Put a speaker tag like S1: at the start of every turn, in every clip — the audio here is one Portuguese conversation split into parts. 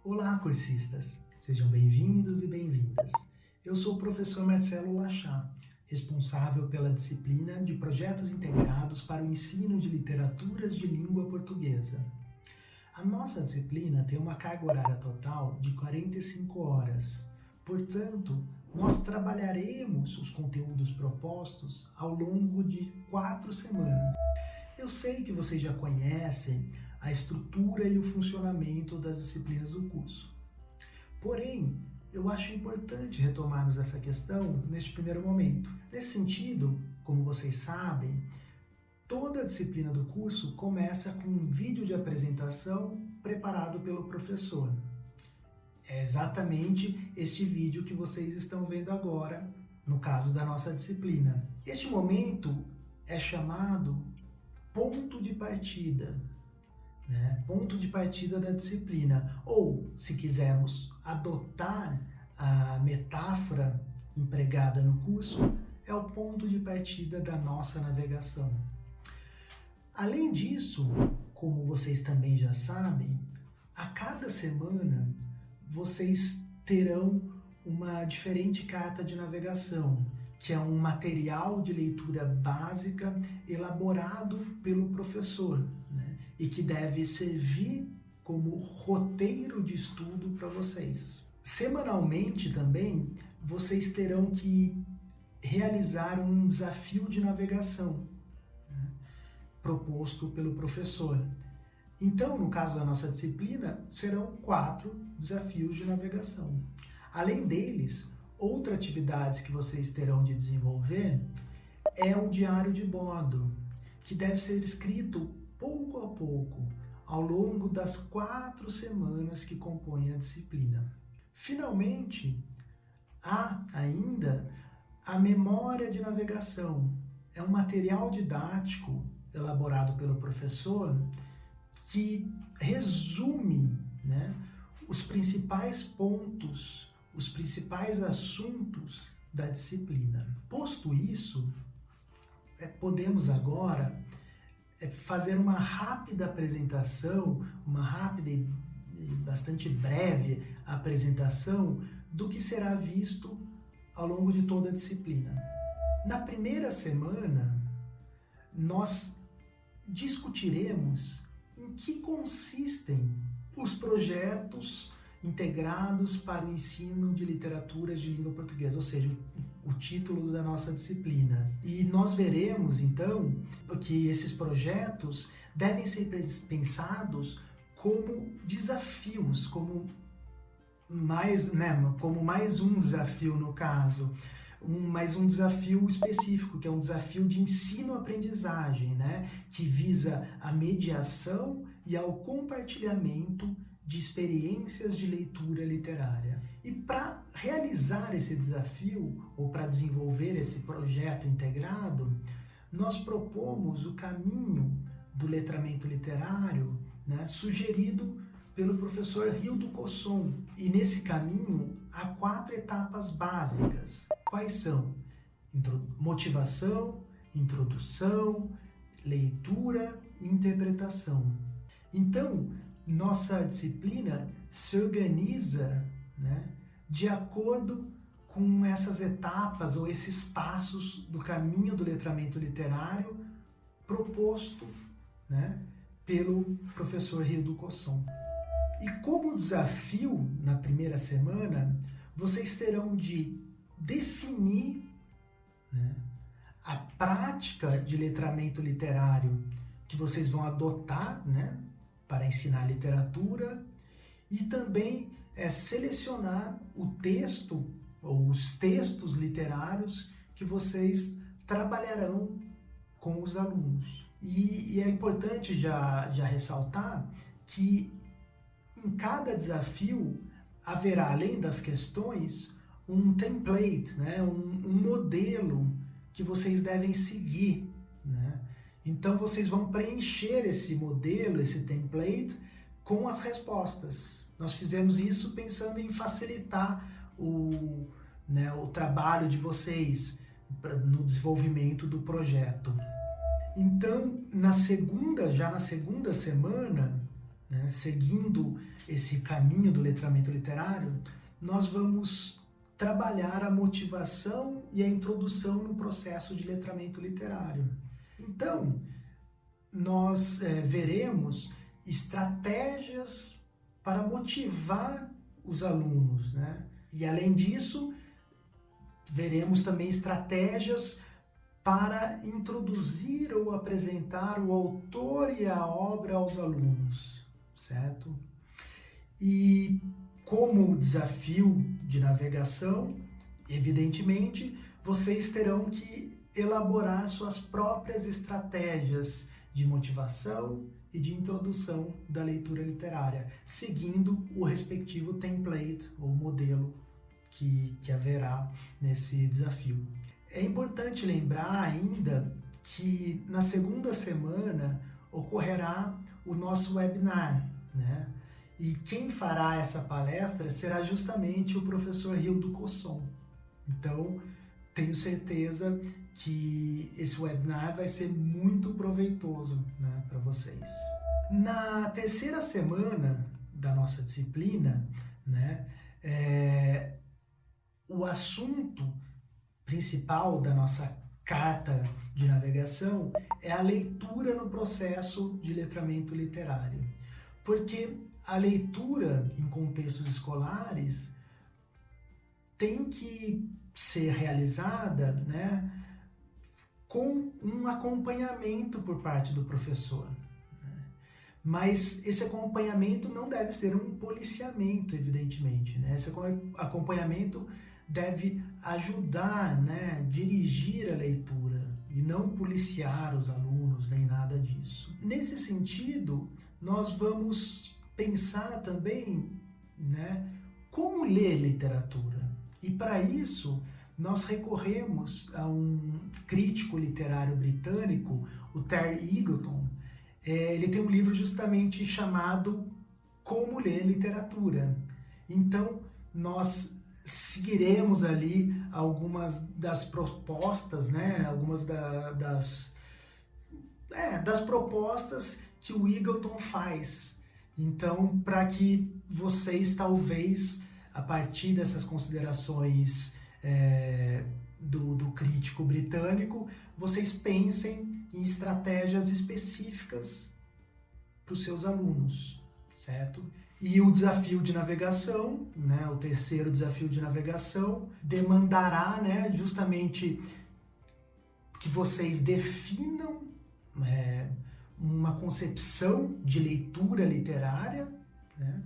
S1: Olá, cursistas! Sejam bem-vindos e bem-vindas. Eu sou o professor Marcelo Lachá, responsável pela disciplina de Projetos Integrados para o Ensino de Literaturas de Língua Portuguesa. A nossa disciplina tem uma carga horária total de 45 horas. Portanto, nós trabalharemos os conteúdos propostos ao longo de 4 semanas. Eu sei que vocês já conhecem a estrutura e o funcionamento das disciplinas do curso. Porém, eu acho importante retomarmos essa questão neste primeiro momento. Nesse sentido, como vocês sabem, toda a disciplina do curso começa com um vídeo de apresentação preparado pelo professor. É exatamente este vídeo que vocês estão vendo agora, no caso da nossa disciplina. Este momento é chamado ponto de partida, né? Ponto de partida da disciplina. Ou, se quisermos adotar a metáfora empregada no curso, é o ponto de partida da nossa navegação. Além disso, como vocês também já sabem, a cada semana vocês terão uma diferente carta de navegação, que é um material de leitura básica elaborado pelo professor, né? E que deve servir como roteiro de estudo para vocês. Semanalmente também, vocês terão que realizar um desafio de navegação, né, proposto pelo professor. Então, no caso da nossa disciplina, serão 4 desafios de navegação. Além deles, outra atividade que vocês terão de desenvolver é o diário de bordo, que deve ser escrito pouco a pouco, ao longo das 4 semanas que compõem a disciplina. Finalmente, há ainda a memória de navegação. É um material didático elaborado pelo professor que resume, né, os principais pontos, os principais assuntos da disciplina. Posto isso, podemos agora fazer uma rápida apresentação, uma rápida e bastante breve apresentação do que será visto ao longo de toda a disciplina. Na primeira semana, nós discutiremos em que consistem os projetos integrados para o ensino de literaturas de língua portuguesa, ou seja, o título da nossa disciplina. E nós veremos, então, que esses projetos devem ser pensados como desafios, como mais um desafio no caso, mais um desafio específico, que é um desafio de ensino-aprendizagem, né? Que visa a mediação e ao compartilhamento de experiências de leitura literária. E para realizar esse desafio, ou para desenvolver esse projeto integrado, nós propomos o caminho do letramento literário, né, sugerido pelo professor Hildo Cosson. E nesse caminho há 4 etapas básicas. Quais são? Motivação, introdução, leitura e interpretação. Então, nossa disciplina se organiza, né, de acordo com essas etapas ou esses passos do caminho do letramento literário proposto, né, pelo professor Hildo Cosson. E como desafio, na primeira semana, vocês terão de definir, né, a prática de letramento literário que vocês vão adotar, né, para ensinar literatura, e também selecionar o texto ou os textos literários que vocês trabalharão com os alunos. E é importante já ressaltar que em cada desafio haverá, além das questões, um template, né, um modelo que vocês devem seguir, né? Então vocês vão preencher esse modelo, esse template, com as respostas. Nós fizemos isso pensando em facilitar o trabalho de vocês no desenvolvimento do projeto. Então, já na segunda semana, né, seguindo esse caminho do letramento literário, nós vamos trabalhar a motivação e a introdução no processo de letramento literário. Então, nós veremos estratégias para motivar os alunos, né? E além disso, veremos também estratégias para introduzir ou apresentar o autor e a obra aos alunos, certo? E como desafio de navegação, evidentemente, vocês terão que elaborar suas próprias estratégias de motivação e de introdução da leitura literária, seguindo o respectivo template ou modelo que haverá nesse desafio. É importante lembrar ainda que na segunda semana ocorrerá o nosso webinar, né? E quem fará essa palestra será justamente o professor Hildo Cosson. Então, tenho certeza que esse webinar vai ser muito proveitoso, né, para vocês. Na terceira semana da nossa disciplina, né, o assunto principal da nossa carta de navegação é a leitura no processo de letramento literário. Porque a leitura em contextos escolares tem que ser realizada, né, com um acompanhamento por parte do professor. Né? Mas esse acompanhamento não deve ser um policiamento, evidentemente. Né? Esse acompanhamento deve ajudar, né, dirigir a leitura e não policiar os alunos, nem nada disso. Nesse sentido, nós vamos pensar também, né, como ler literatura. E para isso, nós recorremos a um crítico literário britânico, o Terry Eagleton. Ele tem um livro justamente chamado Como Ler Literatura. Então, nós seguiremos ali algumas das propostas, né? Algumas das propostas que o Eagleton faz. Então, para que vocês, talvez, a partir dessas considerações do crítico britânico, vocês pensem em estratégias específicas para os seus alunos, certo? E o desafio de navegação, né, o terceiro desafio de navegação, demandará, né, justamente que vocês definam uma concepção de leitura literária, né,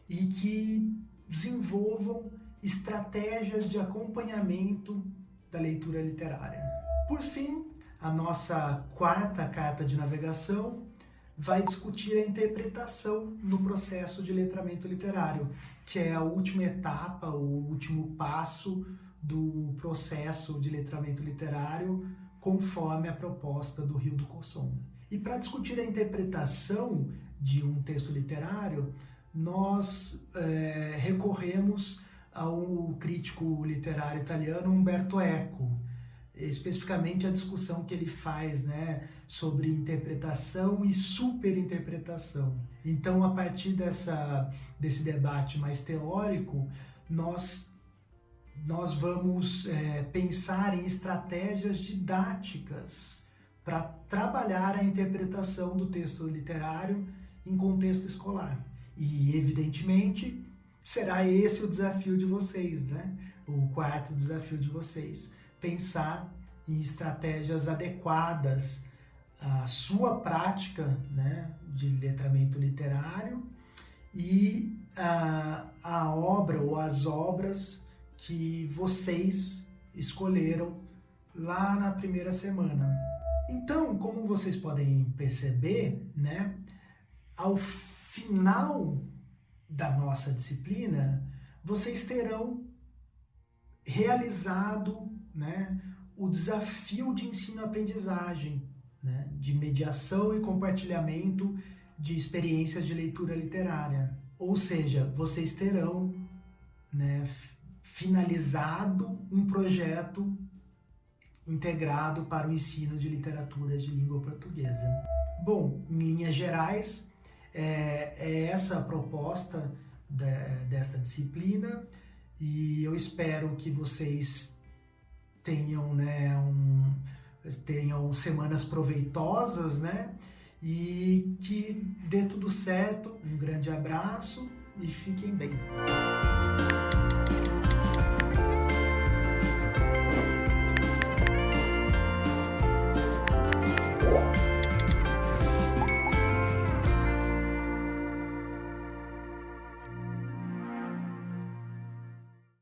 S1: e que desenvolvam estratégias de acompanhamento da leitura literária. Por fim, a nossa quarta carta de navegação vai discutir a interpretação no processo de letramento literário, que é a última etapa, o último passo do processo de letramento literário, conforme a proposta do Hildo Cosson. E para discutir a interpretação de um texto literário, nós recorremos ao crítico literário italiano Umberto Eco, especificamente a discussão que ele faz, né, sobre interpretação e superinterpretação. Então, a partir desse debate mais teórico, nós vamos pensar em estratégias didáticas para trabalhar a interpretação do texto literário em contexto escolar. E, evidentemente, será esse o desafio de vocês, né? O quarto desafio de vocês. Pensar em estratégias adequadas à sua prática, né, de letramento literário e a obra ou as obras que vocês escolheram lá na primeira semana. Então, como vocês podem perceber, né, ao final da nossa disciplina, vocês terão realizado, né, o desafio de ensino-aprendizagem, né, de mediação e compartilhamento de experiências de leitura literária. Ou seja, vocês terão, né, finalizado um projeto integrado para o ensino de literaturas de língua portuguesa. Bom, em linhas gerais, É essa a proposta desta disciplina, e eu espero que vocês tenham, né, tenham semanas proveitosas, né, e que dê tudo certo. Um grande abraço e fiquem bem.